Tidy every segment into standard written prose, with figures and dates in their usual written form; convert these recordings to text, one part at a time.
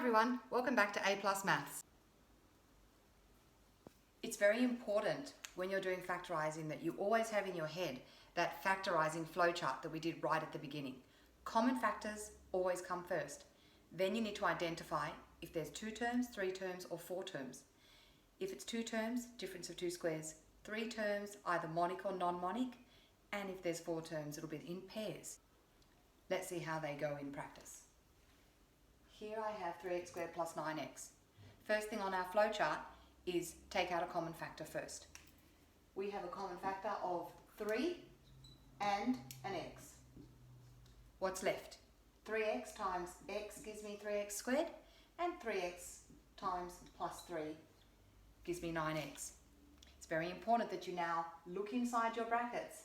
everyone, welcome back to A+ Maths. It's very important when you're doing factorising that you always have in your head that factorising flowchart that we did right at the beginning. Common factors always come first. Then you need to identify if there's 2 terms, 3 terms or 4 terms. If it's 2 terms, difference of 2 squares. 3 terms, either monic or non-monic. And if there's 4 terms, it'll be in pairs. Let's see how they go in practice. Here I have 3x squared plus 9x. First thing on our flowchart is take out a common factor first. We have a common factor of 3 and an x. What's left? 3x times x gives me 3x squared, and 3x times plus 3 gives me 9x. It's very important that you now look inside your brackets.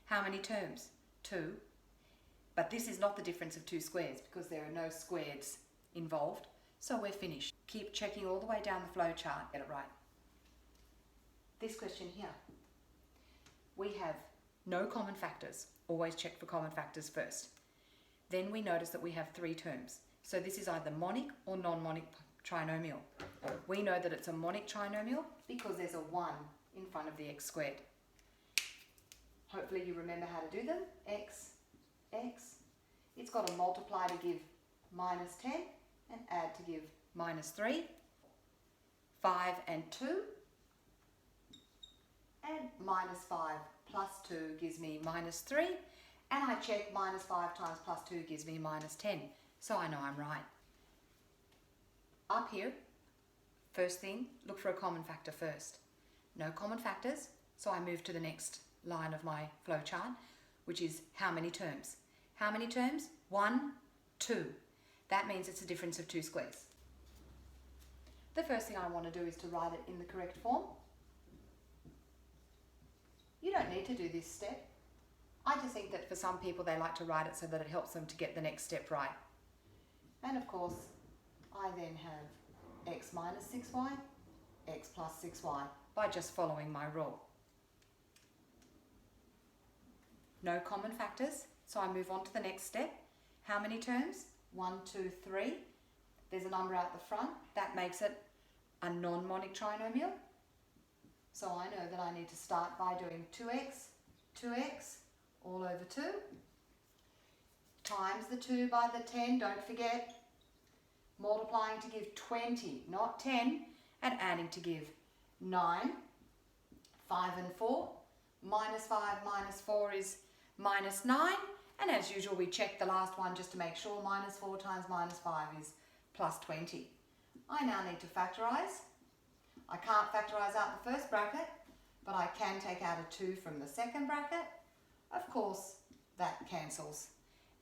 How many terms? 2. But this is not the difference of 2 squares because there are no squares involved, so we're finished. Keep checking all the way down the flow chart, get it right. This question here, we have no common factors. Always check for common factors first. Then we notice that we have 3 terms. So this is either monic or non-monic trinomial. We know that it's a monic trinomial because there's a 1 in front of the x squared. Hopefully you remember how to do them. X. It's got to multiply to give minus 10 and add to give minus 3. 5 and 2. And minus 5 plus 2 gives me minus 3. And I check minus 5 times plus 2 gives me minus 10. So I know I'm right. Up here, first thing, look for a common factor first. No common factors, so I move to the next line of my flowchart, which is how many terms. How many terms? 1, 2. That means it's a difference of 2 squares. The first thing I want to do is to write it in the correct form. You don't need to do this step. I just think that for some people they like to write it so that it helps them to get the next step right. And of course, I then have x minus 6y, x plus 6y by just following my rule. No common factors, so I move on to the next step. How many terms? 1, 2, 3. There's a number out the front. That makes it a non-monic trinomial. So I know that I need to start by doing 2x, all over 2. Times the 2 by the 10, don't forget. Multiplying to give 20, not 10, and adding to give 9. 5 and 4. Minus 5 minus 4 is minus 9. And as usual, we check the last one just to make sure. Minus 4 times minus 5 is plus 20. I now need to factorise. I can't factorise out the first bracket, but I can take out a 2 from the second bracket. Of course, that cancels,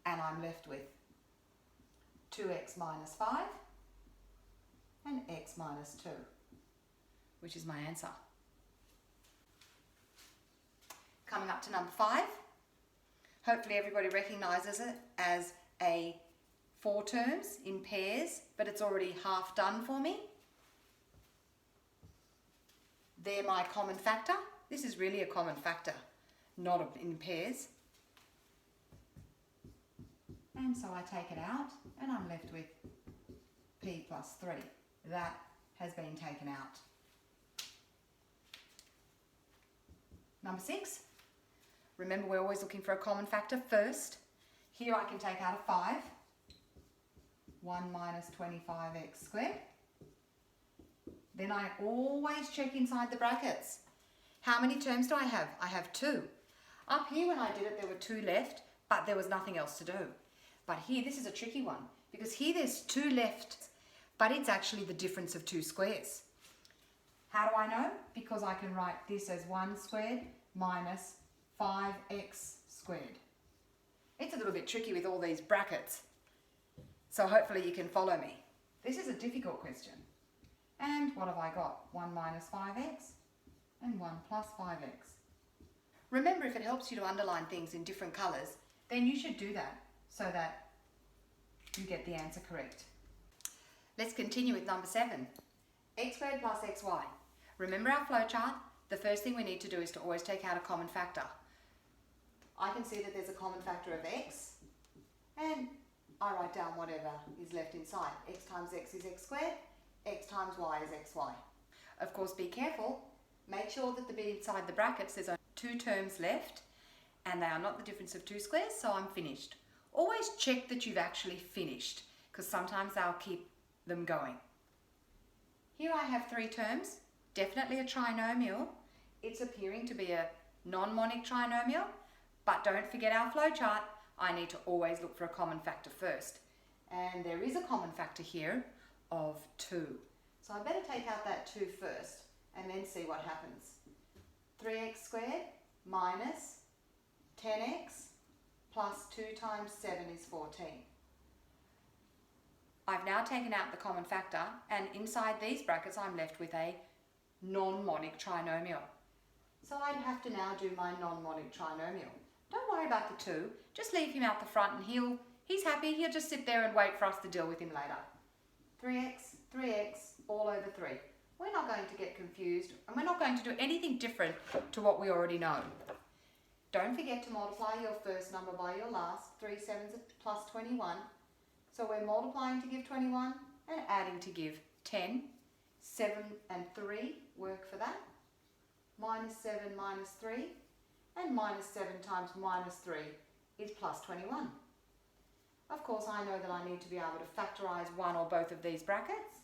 and I'm left with 2x minus 5 and x minus 2, which is my answer. Coming up to number 5. Hopefully everybody recognises it as a 4 terms in pairs, but it's already half done for me. They're my common factor. This is really a common factor, not in pairs. And so I take it out and I'm left with p plus 3. That has been taken out. Number 6. Remember, we're always looking for a common factor first. Here I can take out a 5. 1 minus 25x squared. Then I always check inside the brackets. How many terms do I have? I have 2. Up here when I did it, there were 2 left, but there was nothing else to do. But here, this is a tricky one, because here there's 2 left, but it's actually the difference of 2 squares. How do I know? Because I can write this as 1 squared minus 5x squared. It's a little bit tricky with all these brackets, so hopefully you can follow me. This is a difficult question. And what have I got? 1 minus 5x and 1 plus 5x. Remember, if it helps you to underline things in different colours, then you should do that so that you get the answer correct. Let's continue with number 7. X squared plus xy. Remember our flowchart? The first thing we need to do is to always take out a common factor. I can see that there's a common factor of x, and I write down whatever is left inside. X times x is x squared, x times y is xy. Of course, be careful. Make sure that the bit inside the brackets, there's only 2 terms left, and they are not the difference of 2 squares, so I'm finished. Always check that you've actually finished, because sometimes they'll keep them going. Here I have 3 terms, definitely a trinomial. It's appearing to be a non-monic trinomial, but don't forget our flowchart. I need to always look for a common factor first. And there is a common factor here of 2. So I better take out that 2 first and then see what happens. 3x squared minus 10x plus 2 times 7 is 14. I've now taken out the common factor, and inside these brackets I'm left with a non-monic trinomial. So I'd have to now do my non-monic trinomial. Don't worry about the 2, just leave him out the front and he's happy, he'll just sit there and wait for us to deal with him later. 3x, all over 3. We're not going to get confused, and we're not going to do anything different to what we already know. Don't forget to multiply your first number by your last. 3 7s plus 21. So we're multiplying to give 21 and adding to give 10. 7 and 3 work for that. Minus 7 minus 3. And minus 7 times minus 3 is plus 21. Of course, I know that I need to be able to factorise one or both of these brackets.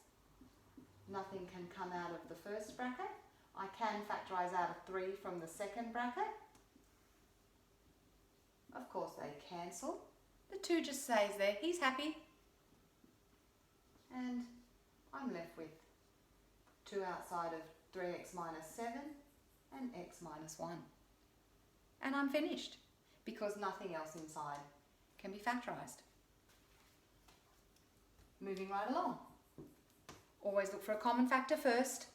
Nothing can come out of the first bracket. I can factorise out of 3 from the second bracket. Of course, they cancel. The 2 just stays there. He's happy. And I'm left with 2 outside of 3x minus 7 and x minus 1. And I'm finished, because nothing else inside can be factorised. Moving right along. Always look for a common factor first.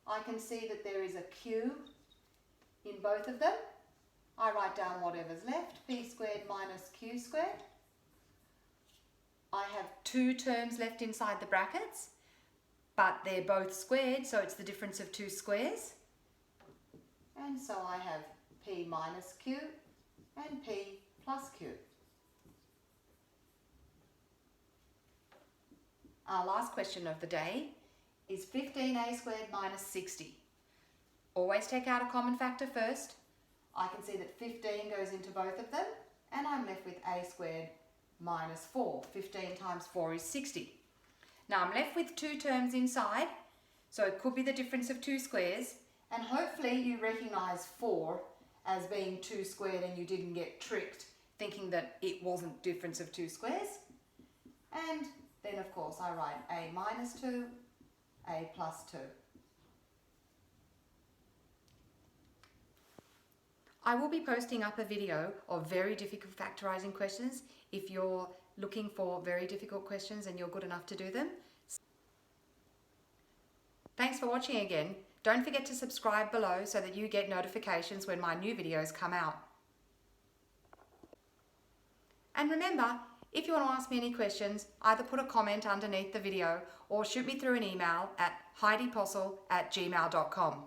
I can see that there is a q in both of them. I write down whatever's left, p squared minus q squared. I have 2 terms left inside the brackets, but they're both squared, so it's the difference of 2 squares. And so I have p minus q and p plus q. Our last question of the day is 15a squared minus 60. Always take out a common factor first. I can see that 15 goes into both of them, and I'm left with a squared minus 4. 15 times 4 is 60. Now I'm left with 2 terms inside, so it could be the difference of 2 squares, and hopefully you recognise 4 as being 2 squared and you didn't get tricked thinking that it wasn't difference of 2 squares. And then of course I write a minus 2, a plus 2. I will be posting up a video of very difficult factorising questions if you're looking for very difficult questions and you're good enough to do them. Thanks for watching again. Don't forget to subscribe below so that you get notifications when my new videos come out. And remember, if you want to ask me any questions, either put a comment underneath the video or shoot me through an email at heidipostle@gmail.com.